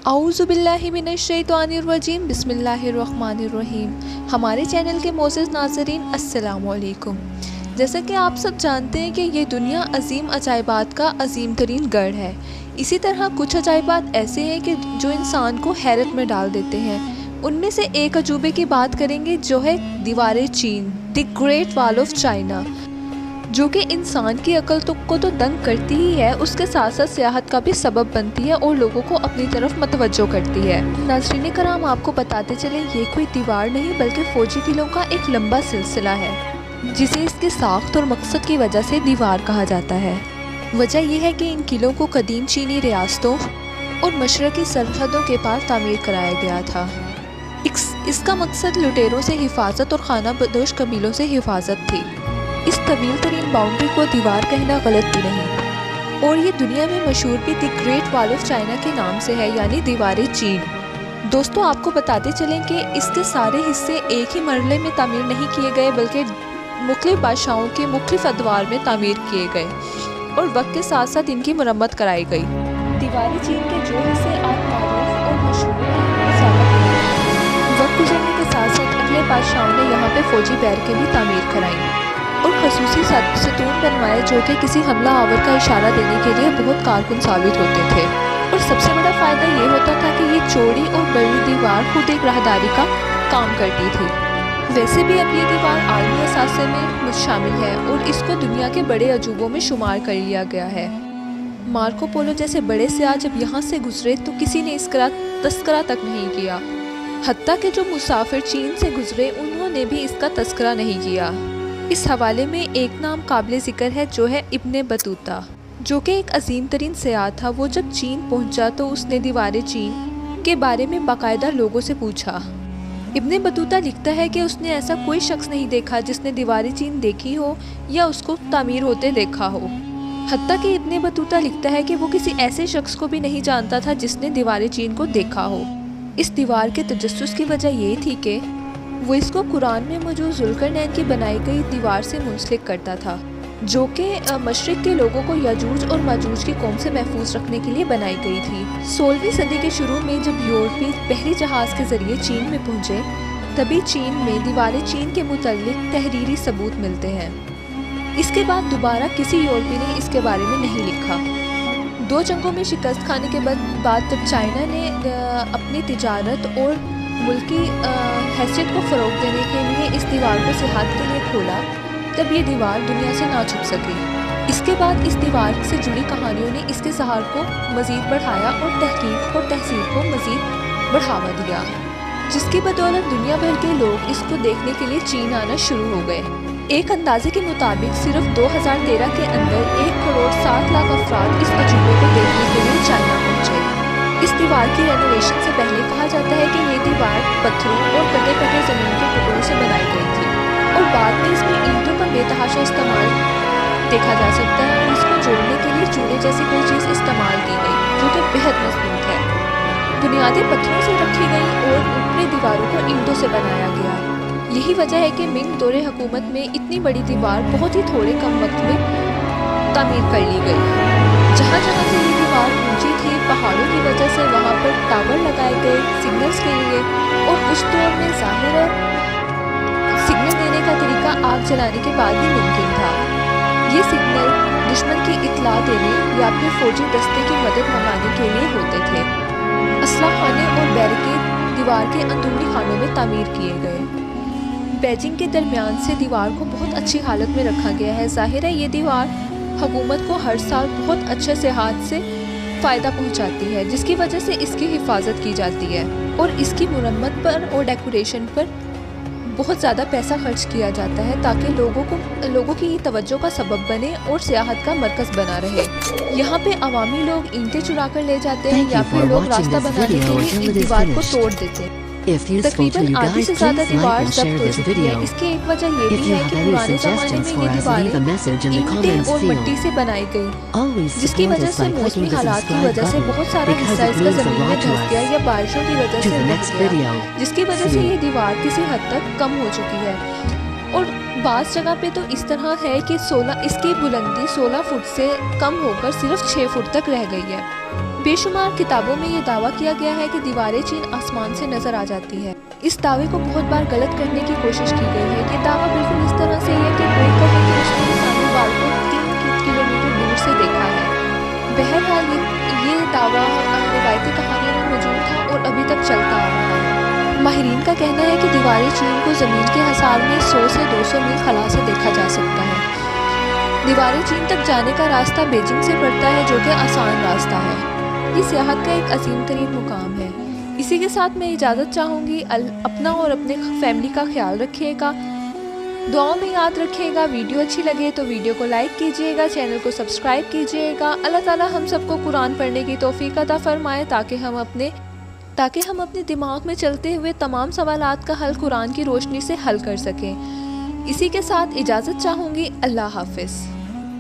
اعوذ باللہ من الشیطان الرجیم بسم اللہ الرحمن الرحیم۔ ہمارے چینل کے معزز ناظرین السلام علیکم۔ جیسا کہ آپ سب جانتے ہیں کہ یہ دنیا عظیم عجائبات کا عظیم ترین گڑھ ہے۔ اسی طرح کچھ عجائبات ایسے ہیں کہ جو انسان کو حیرت میں ڈال دیتے ہیں۔ ان میں سے ایک عجوبے کی بات کریں گے جو ہے دیوار چین، دی گریٹ وال آف چائنا، جو کہ انسان کی عقل کو تو دنگ کرتی ہی ہے، اس کے ساتھ ساتھ سیاحت کا بھی سبب بنتی ہے اور لوگوں کو اپنی طرف متوجہ کرتی ہے۔ ناظرین کرام، آپ کو بتاتے چلیں یہ کوئی دیوار نہیں بلکہ فوجی قلعوں کا ایک لمبا سلسلہ ہے، جسے اس کے ساخت اور مقصد کی وجہ سے دیوار کہا جاتا ہے۔ وجہ یہ ہے کہ ان قلعوں کو قدیم چینی ریاستوں اور مشرقی سرحدوں کے پاس تعمیر کرایا گیا تھا۔ اس کا مقصد لٹیروں سے حفاظت اور خانہ بدوش قبیلوں سے حفاظت تھی۔ اس طویل ترین باؤنڈری کو دیوار کہنا غلط بھی نہیں، اور یہ دنیا میں مشہور بھی دی گریٹ وال آف چائنا کے نام سے ہے، یعنی دیوار چین۔ دوستو، آپ کو بتاتے چلیں کہ اس کے سارے حصے ایک ہی مرحلے میں تعمیر نہیں کیے گئے بلکہ مختلف بادشاہوں کے مختلف ادوار میں تعمیر کیے گئے اور وقت کے ساتھ ساتھ ان کی مرمت کرائی گئی۔ دیوار چین کے جو حصے آپ معروف اور مشہور ہیں، وقت گزرنے کے ساتھ ساتھ اگلے بادشاہوں نے یہاں پہ فوجی بیرکیں بھی تعمیر کرائیں اور خصوصی ستون بنوائے جو کہ کسی حملہ آور کا اشارہ دینے کے لیے بہت کارکن ثابت ہوتے تھے۔ اور سب سے بڑا فائدہ یہ ہوتا تھا کہ یہ چوڑی اور بڑی دیوار خود ایک راہداری کا کام کرتی تھی۔ ویسے بھی اب یہ دیوار عالمی اثاثے میں شامل ہے اور اس کو دنیا کے بڑے عجوبوں میں شمار کر لیا گیا ہے۔ مارکو پولو جیسے بڑے سیاح جب یہاں سے گزرے تو کسی نے اس کا تذکرہ تک نہیں کیا، حتیٰ کہ جو مسافر چین سے گزرے انہوں نے بھی اس کا تذکرہ نہیں کیا۔ اس حوالے میں ایک نام قابل ذکر ہے جو ہے ابن بطوطہ، جو کہ ایک عظیم ترین سیاح تھا۔ وہ جب چین پہنچا تو اس نے دیوار چین کے بارے میں باقاعدہ لوگوں سے پوچھا۔ ابن بطوطہ لکھتا ہے کہ اس نے ایسا کوئی شخص نہیں دیکھا جس نے دیوار چین دیکھی ہو یا اس کو تعمیر ہوتے دیکھا ہو۔ حتیٰ کہ ابن بطوطہ لکھتا ہے کہ وہ کسی ایسے شخص کو بھی نہیں جانتا تھا جس نے دیوار چین کو دیکھا ہو۔ اس دیوار کے تجسس کی وجہ یہ تھی کہ وہ اس کو قرآن میں موجود ذوالقرنین کی بنائی گئی دیوار سے منسلک کرتا تھا، جو کہ مشرق کے لوگوں کو یاجوج اور ماجوج کی قوم سے محفوظ رکھنے کے لیے بنائی گئی تھی۔ 16ویں صدی کے شروع میں جب یورپی بحری جہاز کے ذریعے چین میں پہنچے، تبھی چین میں دیوار چین کے متعلق تحریری ثبوت ملتے ہیں۔ اس کے بعد دوبارہ کسی یورپی نے اس کے بارے میں نہیں لکھا۔ 2 جنگوں میں شکست کھانے کے بعد جب چائنا نے اپنی تجارت اور ملکی حیثیت کو فروغ دینے کے لیے اس دیوار کو سیاحت کے لیے کھولا، تب یہ دیوار دنیا سے نہ چھپ سکی۔ اس کے بعد اس دیوار سے جڑی کہانیوں نے اس کے سہار کو مزید بڑھایا اور تحقیق اور تہذیب کو مزید بڑھاوا دیا، جس کی بدولت دنیا بھر کے لوگ اس کو دیکھنے کے لیے چین آنا شروع ہو گئے۔ ایک اندازے کے مطابق صرف 2013 کے اندر 1,07,00,000 افراد اس عجوبے کو دیکھنے کے لیے چائنا پہنچے۔ اس دیوار کی رینوویشن سے پہلے کہا جاتا ہے کہ یہ دیوار پتھروں اور کٹے کٹے زمین کے ٹکڑوں سے بنائی گئی تھی اور بعد میں اس میں اینٹوں کا بے تحاشا استعمال دیکھا جا سکتا ہے اور اس کو جوڑنے کے لیے چونے جیسی کوئی چیز استعمال کی گئی جو کہ بہت مضبوط ہے۔ بنیادیں پتھروں سے رکھی گئی اور اوپری دیواروں کو اینٹوں سے بنایا گیا۔ یہی وجہ ہے کہ منگ دور حکومت میں اتنی بڑی دیوار بہت ہی تھوڑے کم وقت میں تعمیر کر لی گئی۔ جہاں جہاں سے یہ دیوار اونچی تھی، پہاڑوں کی وجہ سے وہاں پر ٹاور لگائے گئے سگنلز کے لیے، اور اس دور میں ظاہر ہے سگنل دینے کا طریقہ آگ جلانے کے بعد ہی ممکن تھا۔ یہ سگنل دشمن کی اطلاع دینے یا پھر فوجی دستے کی مدد منگانے کے لیے ہوتے تھے۔ اسلحہ خانے اور بیریکیڈ دیوار کے اندرونی خانوں میں تعمیر کیے گئے۔ بیجنگ کے درمیان سے دیوار کو بہت اچھی حالت میں رکھا گیا ہے۔ ظاہر ہے یہ دیوار حکومت کو ہر سال بہت اچھے سیاحت سے فائدہ پہنچاتی ہے، جس کی وجہ سے اس کی حفاظت کی جاتی ہے اور اس کی مرمت پر اور ڈیکوریشن پر بہت زیادہ پیسہ خرچ کیا جاتا ہے تاکہ لوگوں کی توجہ کا سبب بنے اور سیاحت کا مرکز بنا رہے۔ یہاں پہ عوامی لوگ اینٹیں چرا کر لے جاتے ہیں یا پھر لوگ راستہ بنانے کے لیے اس دیوار کو توڑ دیتے ہیں۔ تقریباً آدھی سے زیادہ دیوار ضبط ہو چکی ہے۔ اس کی ایک وجہ یہ بھی ہے کہ پرانے زمانے میں یہ دیواریں اینٹیں اور مٹی سے بنائی گئی، جس کی وجہ سے موسمی حالات کی وجہ سے بہت سارا حصہ اس کا زمین میں دھس گیا یا بارشوں کی وجہ سے دھس گیا، جس کی وجہ سے یہ دیوار کسی حد تک کم ہو چکی ہے۔ اور بعض جگہ پہ تو اس طرح ہے کہ اس کی بلندی 16 فٹ سے کم ہو کر صرف 6 فٹ تک رہ گئی ہے۔ بے شمار کتابوں میں یہ دعویٰ کیا گیا ہے کہ دیوار چین آسمان سے نظر آ جاتی ہے۔ اس دعوے کو بہت بار غلط کرنے کی کوشش کی گئی ہے۔ یہ دعویٰ بالکل اس طرح سے ہے کہ کوئی کہے کہ اس نے سامنے والوں کو 3 کلومیٹر دور سے دیکھا ہے۔ بہرحال یہ دعویٰ روایتی کہانیوں میں موجود تھا اور ابھی تک چلتا آ رہا ہے۔ ماہرین کا کہنا ہے کہ دیوار چین کو زمین کے حصار میں 100 سے 200 میل خلا سے دیکھا جا سکتا ہے۔ دیوار چین تک جانے کا راستہ بیجنگ سے پڑتا ہے، جو کہ آسان راستہ ہے۔ یہ سیاحت کا ایک عظیم ترین مقام ہے۔ اسی کے ساتھ میں اجازت چاہوں گی۔ اپنا اور اپنے فیملی کا خیال رکھیے گا، دعاؤں میں یاد رکھیے گا۔ ویڈیو اچھی لگے تو ویڈیو کو لائک کیجیے گا، چینل کو سبسکرائب کیجیے گا۔ اللہ تعالی ہم سب کو قرآن پڑھنے کی توفیق عطا فرمائے تاکہ ہم اپنے دماغ میں چلتے ہوئے تمام سوالات کا حل قرآن کی روشنی سے حل کر سکیں۔ اسی کے ساتھ اجازت چاہوں گی۔ اللہ حافظ۔